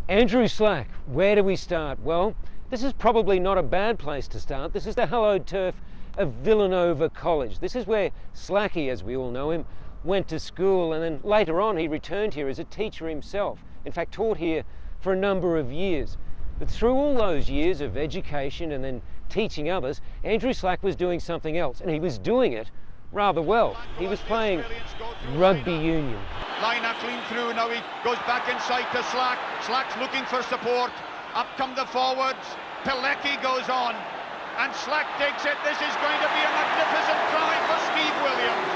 Andrew Slack, where do we start? Well, this is probably not a bad place to start. This is the hallowed turf of Villanova College. This is where Slacky, as we all know him, went to school, and then later on he returned here as a teacher himself. In fact, taught here for a number of years. But through all those years of education and then teaching others, Andrew Slack was doing something else, and he was doing it rather well. He was playing rugby union. Liner clean through, now he goes back inside to Slack. Slack's looking for support. Up come the forwards. Pilecki goes on. And Slack takes it. This is going to be a magnificent try for Steve Williams.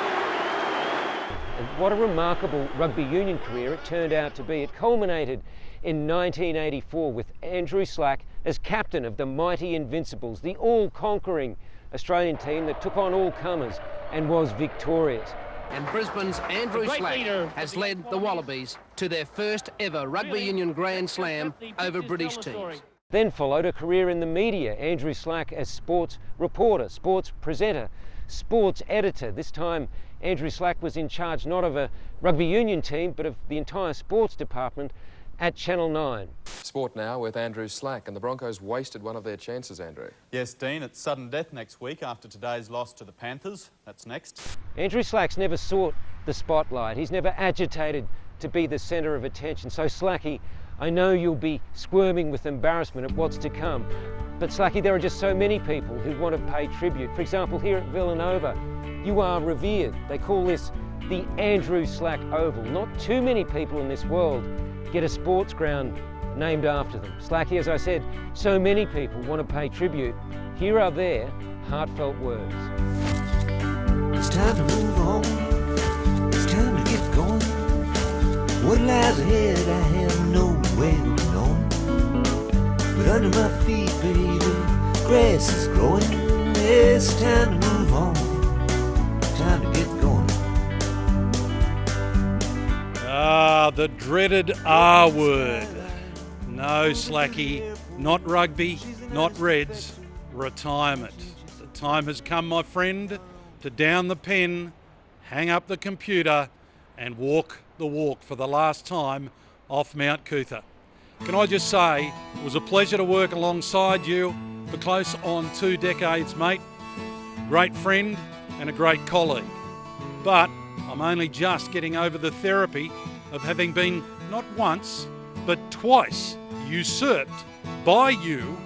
And what a remarkable rugby union career it turned out to be. It culminated in 1984 with Andrew Slack as captain of the mighty Invincibles, the all-conquering Australian team that took on all comers and was victorious. And Brisbane's Andrew Slack has led the Wallabies to their first ever rugby union Grand Slam over British teams. Then followed a career in the media, Andrew Slack as sports reporter, sports presenter, sports editor. This time Andrew Slack was in charge not of a rugby union team but of the entire sports department at Channel 9. Sport now with Andrew Slack, and the Broncos wasted one of their chances, Andrew. Yes, Dean, it's sudden death next week after today's loss to the Panthers. That's next. Andrew Slack's never sought the spotlight. He's never agitated to be the centre of attention. So Slacky, I know you'll be squirming with embarrassment at what's to come. But Slacky, there are just so many people who want to pay tribute. For example, here at Villanova, you are revered. They call this the Andrew Slack Oval. Not too many people in this world get a sports ground named after them. Slacky, as I said, so many people want to pay tribute. Here are their heartfelt words. It's time to move on. It's time to get going. What lies ahead, I have no way of knowing. But under my feet, baby, grass is growing. It's time to move on. Time to get going. Ah, the dreaded R word. No, Slacky, not rugby, not Reds, retirement. The time has come, my friend, to down the pen, hang up the computer and walk the walk for the last time off Mount Cootha. Can I just say, it was a pleasure to work alongside you for close on 2 decades, mate. Great friend and a great colleague. But I'm only just getting over the therapy of having been not once, but twice usurped by you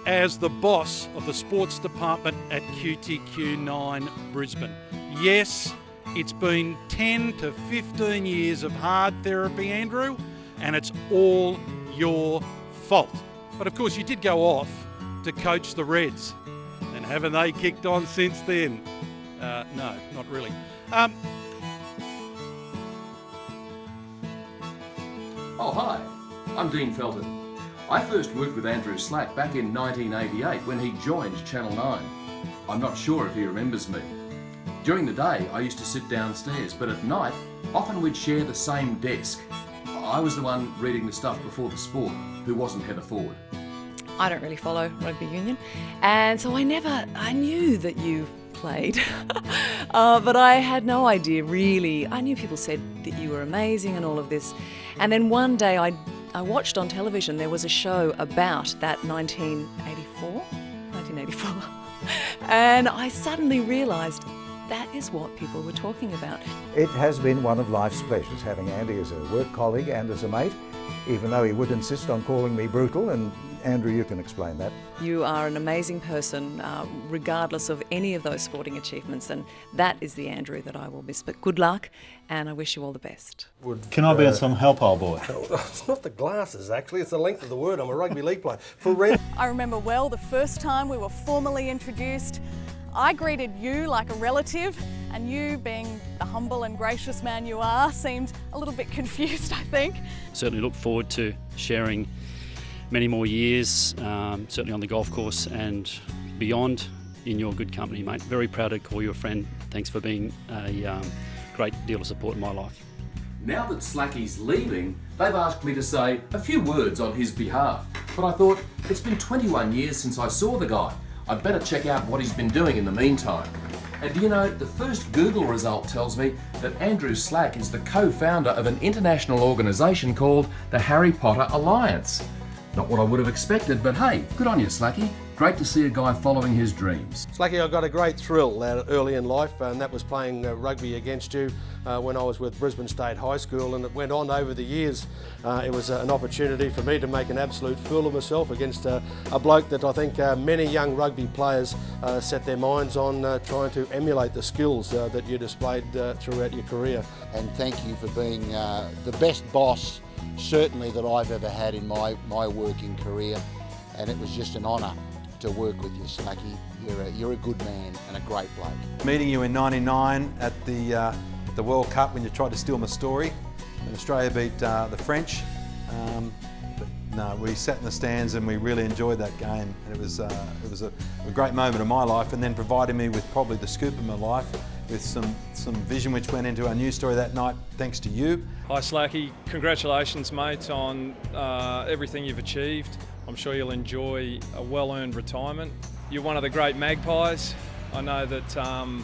as the boss of the sports department at QTQ9 Brisbane. Yes, it's been 10 to 15 years of hard therapy, Andrew, and it's all your fault. But of course you did go off to coach the Reds, and haven't they kicked on since then? No, not really. Oh, hi, I'm Dean Felton. I first worked with Andrew Slack back in 1988 when he joined Channel 9. I'm not sure if he remembers me. During the day, I used to sit downstairs, but at night, often we'd share the same desk. I was the one reading the stuff before the sport, who wasn't Heather Ford. I don't really follow rugby union, and so I knew that you played, but I had no idea really. I knew people said that you were amazing and all of this, and then one day I watched on television, there was a show about that 1984, and I suddenly realised that is what people were talking about. It has been one of life's pleasures having Andy as a work colleague and as a mate, even though he would insist on calling me brutal, and Andrew, you can explain that. You are an amazing person, regardless of any of those sporting achievements, and that is the Andrew that I will miss. But good luck, and I wish you all the best. Can I be on some help, old boy? It's not the glasses, actually. It's the length of the word. I'm a rugby league player. I remember well the first time we were formally introduced. I greeted you like a relative, and you, being the humble and gracious man you are, seemed a little bit confused, I think. Certainly look forward to sharing many more years, certainly on the golf course and beyond, in your good company, mate. Very proud to call you a friend. Thanks for being a great deal of support in my life. Now that Slacky's leaving, they've asked me to say a few words on his behalf. But I thought, it's been 21 years since I saw the guy. I'd better check out what he's been doing in the meantime. And do you know, the first Google result tells me that Andrew Slack is the co-founder of an international organisation called the Harry Potter Alliance. Not what I would have expected, but hey, good on you, Slacky. Great to see a guy following his dreams. Slacky, I got a great thrill early in life, and that was playing rugby against you when I was with Brisbane State High School, and it went on over the years. It was an opportunity for me to make an absolute fool of myself against a bloke that I think many young rugby players set their minds on trying to emulate the skills that you displayed throughout your career. And thank you for being the best boss, certainly, that I've ever had in my working career, and it was just an honour to work with you, Slacky. You're a good man and a great bloke. Meeting you in '99 at the World Cup when you tried to steal my story, and Australia beat the French. But no, we sat in the stands and we really enjoyed that game, and it was a great moment of my life, and then provided me with probably the scoop of my life, with some vision which went into our news story that night, thanks to you. Hi Slacky, congratulations mate on everything you've achieved. I'm sure you'll enjoy a well-earned retirement. You're one of the great magpies. I know that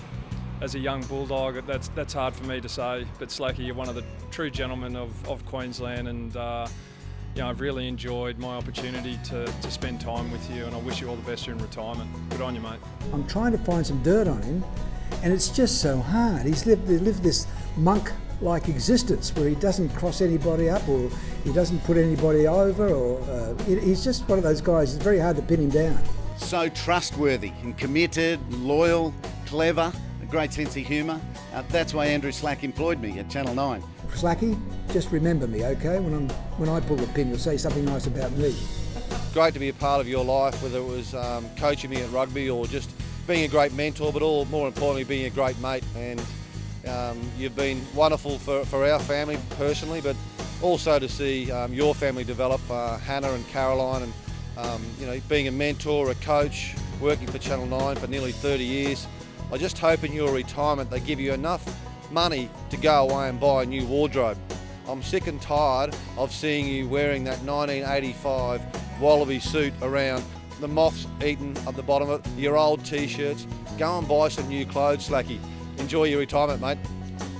as a young bulldog, that's hard for me to say, but Slacky, you're one of the true gentlemen of Queensland, and you know, I've really enjoyed my opportunity to spend time with you, and I wish you all the best in retirement. Good on you, mate. I'm trying to find some dirt on him, and it's just so hard. He's lived this monk-like existence where he doesn't cross anybody up, or he doesn't put anybody over, or he's just one of those guys. It's very hard to pin him down. So trustworthy and committed, loyal, clever, a great sense of humour. That's why Andrew Slack employed me at Channel 9. Slacky, just remember me, okay? When I pull the pin, you'll say something nice about me. Great to be a part of your life, whether it was coaching me at rugby or just being a great mentor, but more importantly, being a great mate. And you've been wonderful for our family personally, but also to see your family develop, Hannah and Caroline, and you know, being a mentor, a coach, working for Channel 9 for nearly 30 years. I just hope in your retirement they give you enough money to go away and buy a new wardrobe. I'm sick and tired of seeing you wearing that 1985 Wallaby suit around, the moths eaten at the bottom of it, your old t-shirts. Go and buy some new clothes, Slacky. Enjoy your retirement, mate.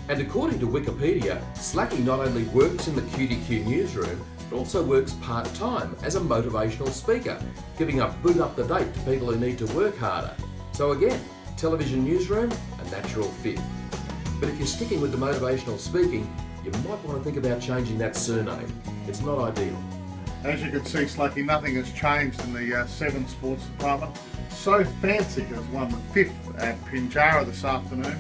And according to Wikipedia, Slacky not only works in the QTQ newsroom, but also works part-time as a motivational speaker, giving up boot up the date to people who need to work harder. So again, television newsroom, a natural fit. But if you're sticking with the motivational speaking, you might want to think about changing that surname. It's not ideal. As you can see, Slacky, nothing has changed in the 7 sports department. So Fancy has won the 5th at Pinjarra this afternoon,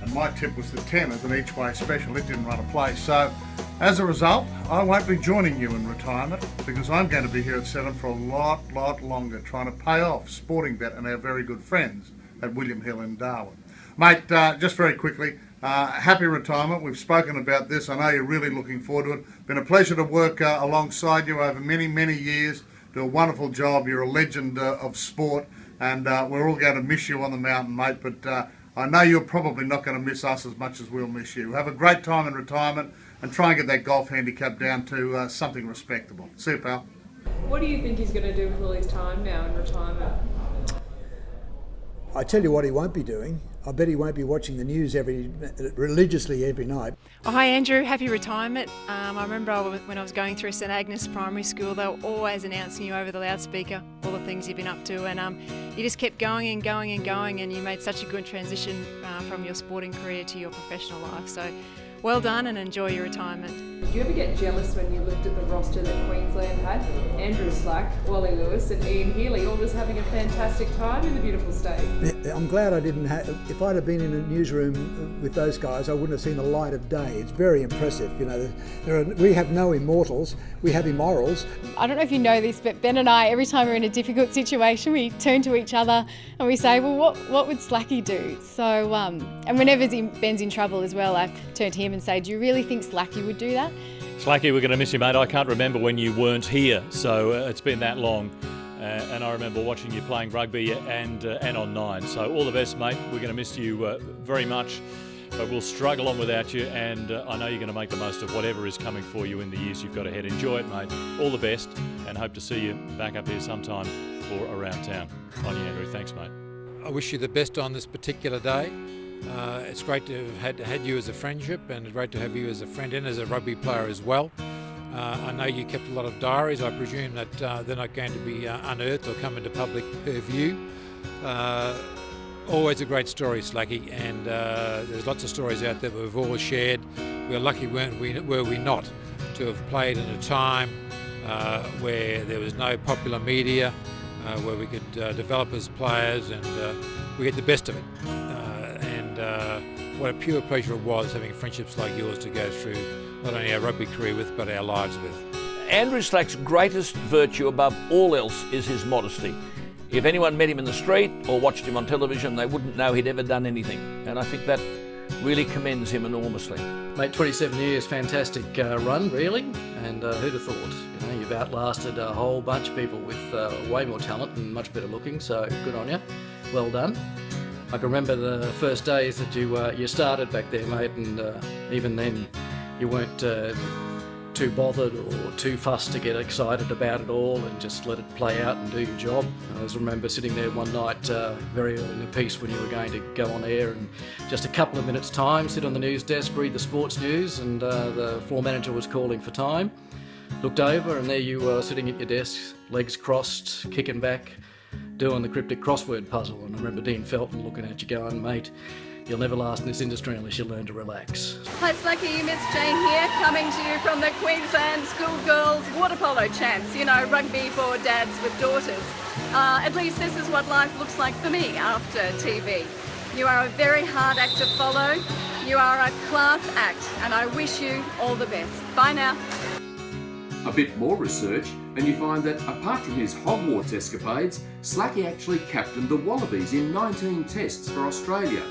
and my tip was the 10 as an each-way special. It didn't run a place. So as a result, I won't be joining you in retirement, because I'm going to be here at 7 for a lot longer, trying to pay off Sportingbet and our very good friends at William Hill in Darwin. Mate, just very quickly, happy retirement. We've spoken about this. I know you're really looking forward to it. Been a pleasure to work alongside you over many years. Do a wonderful job. You're a legend of sport, and we're all going to miss you on the mountain, mate, but I know you're probably not going to miss us as much as we'll miss you. Have a great time in retirement, and try and get that golf handicap down to something respectable. See you, pal. What do you think he's going to do with all his time now in retirement? I tell you what he won't be doing. I bet he won't be watching the news religiously every night. Oh, hi Andrew, happy retirement. I remember when I was going through St Agnes Primary School, they were always announcing you over the loudspeaker, all the things you've been up to, and you just kept going and going, and you made such a good transition from your sporting career to your professional life. So well done and enjoy your retirement. Did you ever get jealous when you looked at the roster that Queensland had? Andrew Slack, Wally Lewis and Ian Healy all just having a fantastic time in the beautiful state. I'm glad I didn't have, if I'd have been in a newsroom with those guys, I wouldn't have seen the light of day. It's very impressive. You know, we have no immortals, we have immorals. I don't know if you know this, but Ben and I, every time we're in a difficult situation, we turn to each other and we say, well, what would Slacky do? So, and whenever Ben's in trouble as well, I turn to him and say, do you really think Slacky would do that? Slacky, we're going to miss you, mate. I can't remember when you weren't here, so it's been that long. And I remember watching you playing rugby and on 9. So all the best, mate. We're going to miss you very much, but we'll struggle on without you. And I know you're going to make the most of whatever is coming for you in the years you've got ahead. Enjoy it, mate. All the best, and hope to see you back up here sometime or around town. On you, Andrew. Thanks, mate. I wish you the best on this particular day. It's great to have had you as a friendship, and it's great to have you as a friend and as a rugby player as well. I know you kept a lot of diaries. I presume that they're not going to be unearthed or come into public purview. Always a great story, Slacky, and there's lots of stories out there that we've all shared. We're lucky, were we not, to have played in a time where there was no popular media, where we could develop as players, and we get the best of it. What a pure pleasure it was having friendships like yours to go through not only our rugby career with, but our lives with. Andrew Slack's greatest virtue above all else is his modesty. If anyone met him in the street or watched him on television, they wouldn't know he'd ever done anything. And I think that really commends him enormously. Mate, 27 years, fantastic run, really. And who'd have thought? You know, you've outlasted a whole bunch of people with way more talent and much better looking, so good on you. Well done. I can remember the first days that you started back there, mate, and even then you weren't too bothered or too fussed to get excited about it all and just let it play out and do your job. I just remember sitting there one night very early in the piece when you were going to go on air, and just a couple of minutes time, sit on the news desk, read the sports news, and the floor manager was calling for time. Looked over and there you were sitting at your desk, legs crossed, kicking back, doing the cryptic crossword puzzle. And I remember Dean Felton looking at you going, mate, you'll never last in this industry unless you learn to relax. Hi Slacky, Miss Jane here, coming to you from the Queensland Schoolgirls Water Polo Champs. You know, rugby for dads with daughters. At least this is what life looks like for me after TV. You are a very hard act to follow. You are a class act, and I wish you all the best. Bye now. A bit more research and you find that apart from his Hogwarts escapades, Slacky actually captained the Wallabies in 19 tests for Australia.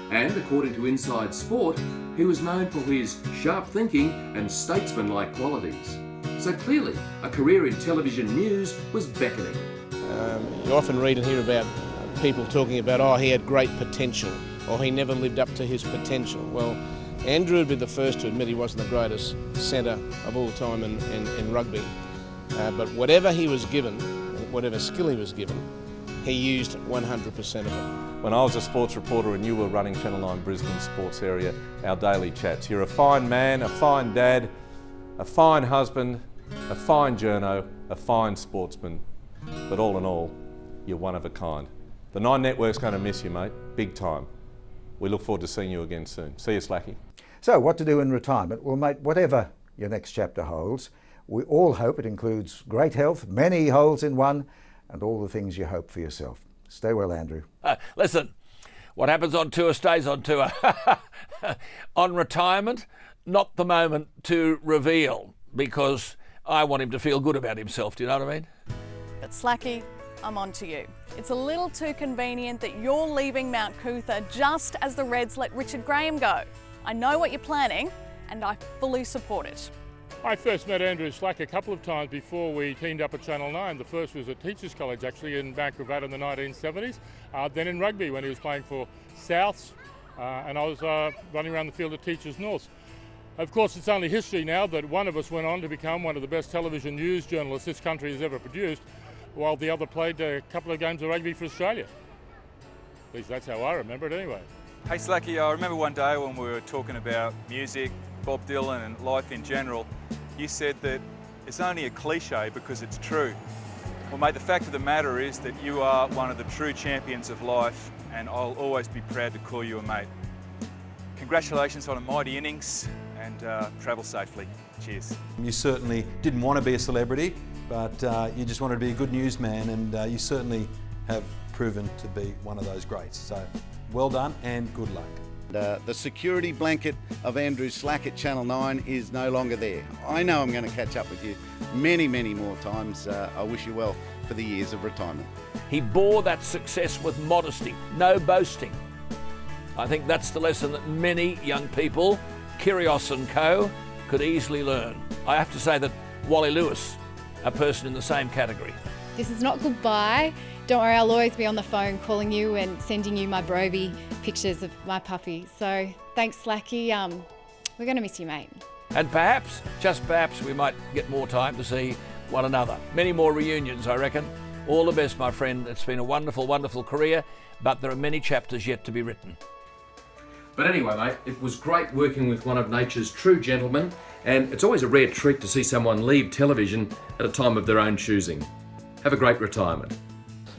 And according to Inside Sport, he was known for his sharp thinking and statesman-like qualities. So clearly, a career in television news was beckoning. You often read and hear about people talking about, oh, he had great potential, or he never lived up to his potential. Well, Andrew would be the first to admit he wasn't the greatest centre of all time in rugby. But whatever he was given, whatever skill he was given, he used 100% of it. When I was a sports reporter and you were running Channel 9 Brisbane sports area, our daily chats. You're a fine man, a fine dad, a fine husband, a fine journo, a fine sportsman. But all in all, you're one of a kind. The Nine Network's going to miss you, mate, big time. We look forward to seeing you again soon. See you, Slacky. So, what to do in retirement? Well, mate, whatever your next chapter holds, we all hope it includes great health, many holes in one, and all the things you hope for yourself. Stay well, Andrew. Listen, what happens on tour stays on tour. On retirement, not the moment to reveal, because I want him to feel good about himself. Do you know what I mean? But Slacky, I'm on to you. It's a little too convenient that you're leaving Mount Cootha just as the Reds let Richard Graham go. I know what you're planning, and I fully support it. I first met Andrew Slack a couple of times before we teamed up at Channel 9. The first was at Teachers College, actually, in Mount Gravatt in the 1970s. Then in rugby when he was playing for Souths, and I was running around the field at Teachers North. Of course, it's only history now that one of us went on to become one of the best television news journalists this country has ever produced, while the other played a couple of games of rugby for Australia. At least that's how I remember it anyway. Hey Slacky, I remember one day when we were talking about music, Bob Dylan and life in general, you said that it's only a cliche because it's true. Well mate, the fact of the matter is that you are one of the true champions of life, and I'll always be proud to call you a mate. Congratulations on a mighty innings, and travel safely. Cheers. You certainly didn't want to be a celebrity, but you just wanted to be a good newsman, and you certainly have proven to be one of those greats. So well done and good luck. The security blanket of Andrew Slack at Channel 9 is no longer there. I know I'm going to catch up with you many, many more times. I wish you well for the years of retirement. He bore that success with modesty, no boasting. I think that's the lesson that many young people, Kyrgios and co, could easily learn. I have to say that Wally Lewis, a person in the same category. This is not goodbye. Don't worry, I'll always be on the phone calling you and sending you my Broby pictures of my puppy. So thanks, Slacky. We're going to miss you, mate. And perhaps, just perhaps, we might get more time to see one another. Many more reunions, I reckon. All the best, my friend. It's been a wonderful, wonderful career, but there are many chapters yet to be written. But anyway, mate, it was great working with one of nature's true gentlemen, and it's always a rare treat to see someone leave television at a time of their own choosing. Have a great retirement.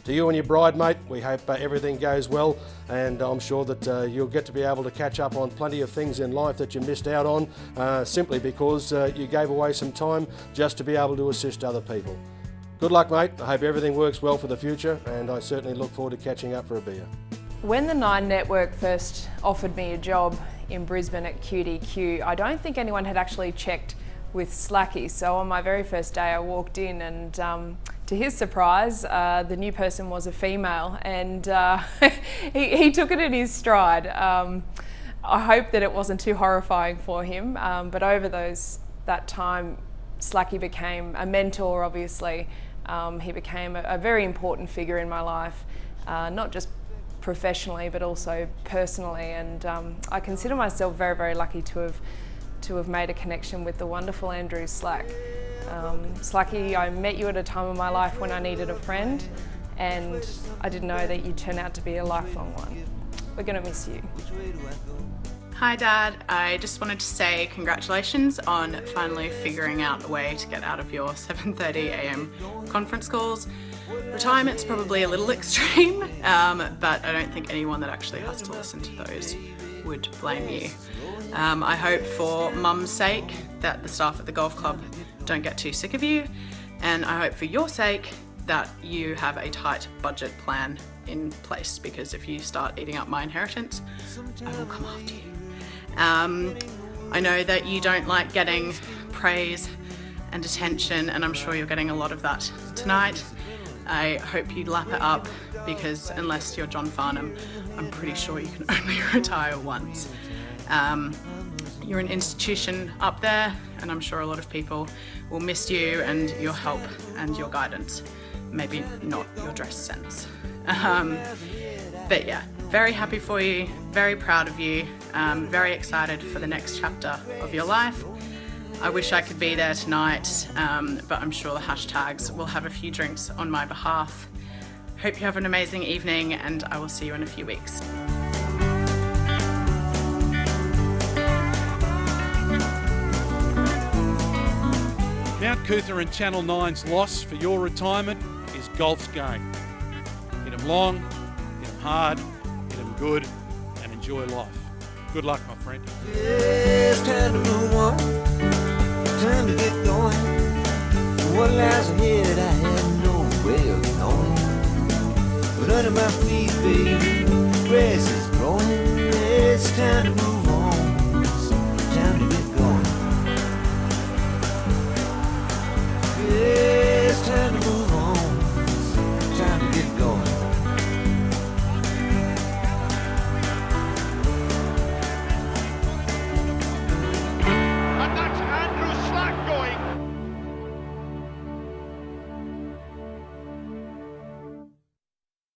To you and your bride, mate, we hope everything goes well, and I'm sure that you'll get to be able to catch up on plenty of things in life that you missed out on simply because you gave away some time just to be able to assist other people. Good luck, mate. I hope everything works well for the future, and I certainly look forward to catching up for a beer. When the Nine Network first offered me a job in Brisbane at QDQ, I don't think anyone had actually checked with Slacky. So on my very first day I walked in and to his surprise, the new person was a female, and he took it in his stride. I hope that it wasn't too horrifying for him, but over that time, Slacky became a mentor, obviously. He became a very important figure in my life, not just professionally but also personally, and I consider myself very, very lucky to have made a connection with the wonderful Andrew Slack. Slacky, I met you at a time of my life when I needed a friend, and I didn't know that you'd turn out to be a lifelong one. We're going to miss you. Hi Dad, I just wanted to say congratulations on finally figuring out a way to get out of your 7:30 a.m. conference calls. Retirement's probably a little extreme, but I don't think anyone that actually has to listen to those would blame you. I hope for Mum's sake that the staff at the golf club don't get too sick of you, and I hope for your sake that you have a tight budget plan in place, because if you start eating up my inheritance, I will come after you. I know that you don't like getting praise and attention, and I'm sure you're getting a lot of that tonight. I hope you lap it up, because unless you're John Farnham, I'm pretty sure you can only retire once. You're an institution up there, and I'm sure a lot of people will miss you and your help and your guidance. Maybe not your dress sense. But yeah, very happy for you, very proud of you, very excited for the next chapter of your life. I wish I could be there tonight, but I'm sure the hashtags will have a few drinks on my behalf. Hope you have an amazing evening, and I will see you in a few weeks. Mount Cootha and Channel 9's loss for your retirement is golf's game. Hit 'em long, hit 'em hard, hit 'em good, and enjoy life. Good luck, my friend. It's time to move on, time to get going. What lies ahead I have no way of knowing. But under my feet, baby, grass is growing. It's time to move